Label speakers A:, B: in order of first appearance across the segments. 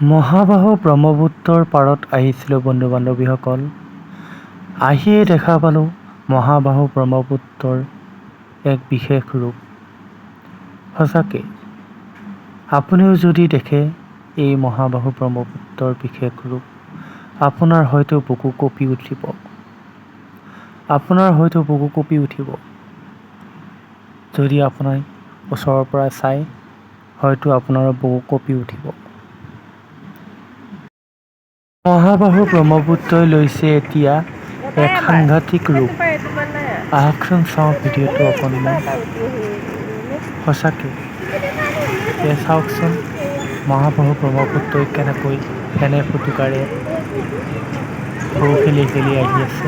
A: মহাবাহু ব্ৰহ্মপুত্ৰৰ পাৰত আহিছিলোঁ বন্ধু-বান্ধৱীসকল। আহিয়েই দেখা পালোঁ মহাবাহু ব্ৰহ্মপুত্ৰৰ এক বিশেষ ৰূপ। সঁচাকৈ আপুনিও যদি দেখে এই মহাবাহু ব্ৰহ্মপুত্ৰৰ বিশেষ ৰূপ, আপোনাৰ হয়তো বুকু কঁপি উঠিব। যদি আপুনি ওচৰৰ পৰা চাই, হয়তো আপোনাৰ বুকু কঁপি উঠিব। মহাবাহু ব্ৰহ্মপুত্ৰই লৈছে এতিয়া এক সাংঘাতিক ৰূপ। আহকচোন চাওঁ ভিডিঅ'টো অকণমান। সঁচাকৈ চাওকচোন মহাবাহু ব্ৰহ্মপুত্ৰই কেনে ফুটুকাৰে ঢৌ খেলি খেলি আহি আছে।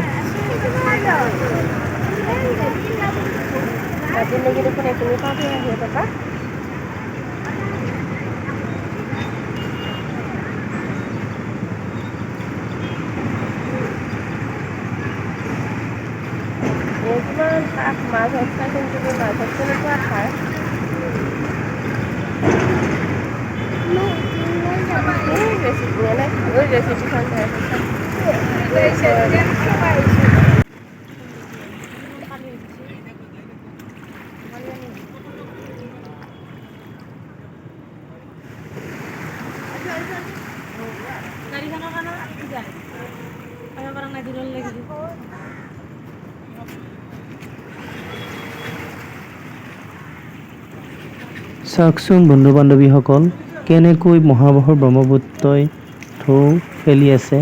B: মাছ হচ্ছে কিন্তু মাছ হচ্ছে না তো খায় ওই রেসিপি খান
A: চাওকচোন বন্ধু-বান্ধৱীসকল, কেনেকৈ মহাবাহু ব্ৰহ্মপুত্ৰই ঢৌ খেলি আছে।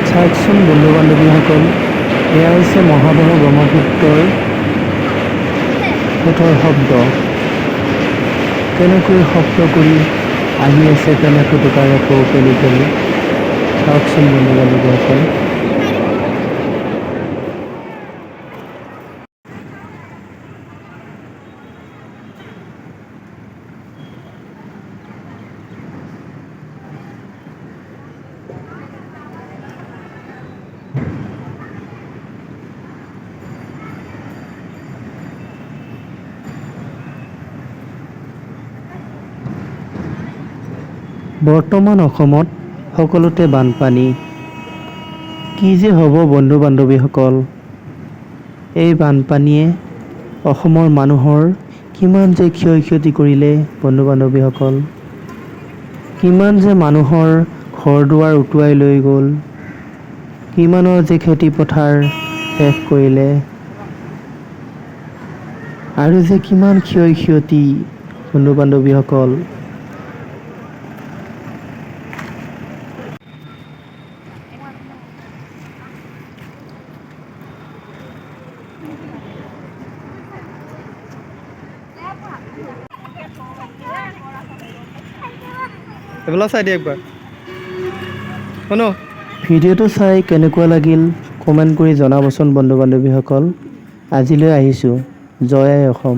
A: চাওকচোন বন্ধু-বান্ধৱীসকল, এয়া হৈছে মহাবাহু ব্ৰহ্মপুত্ৰৰ সোঁতৰ শব্দ। কেনেকৈ শব্দ কৰি আহি আছে, কেনে ফুটুকাৰে ঢৌ খেলি খেলি। চাওকচোন বন্ধু-বান্ধৱীসকল। বৰ্তমান অসমত সকলোতে বানপানী। কি যে হ'ব বন্ধু-বান্ধৱীসকল। এই বানপানীয়ে অসমৰ মানুহৰ কিমান যে ক্ষয়-ক্ষতি কৰিলে বন্ধু-বান্ধৱীসকল। কিমান যে মানুহৰ ঘৰ-দুৱাৰ উটুৱাই লৈ গ'ল। কিমানৰ যে খেতি পথাৰ শেষ কৰিলে। আৰু যে কিমান ক্ষয়-ক্ষতি বন্ধু-বান্ধৱীসকল।
C: এইফালে চাই দিয়ে একবাৰ শুনো।
A: ভিডিঅ'টো চাই কেনেকুৱা লাগিল কমেণ্ট কৰি জনাবচোন বন্ধু-বান্ধৱীসকল। আজিলৈ আহিছোঁ। জয় আই অসম।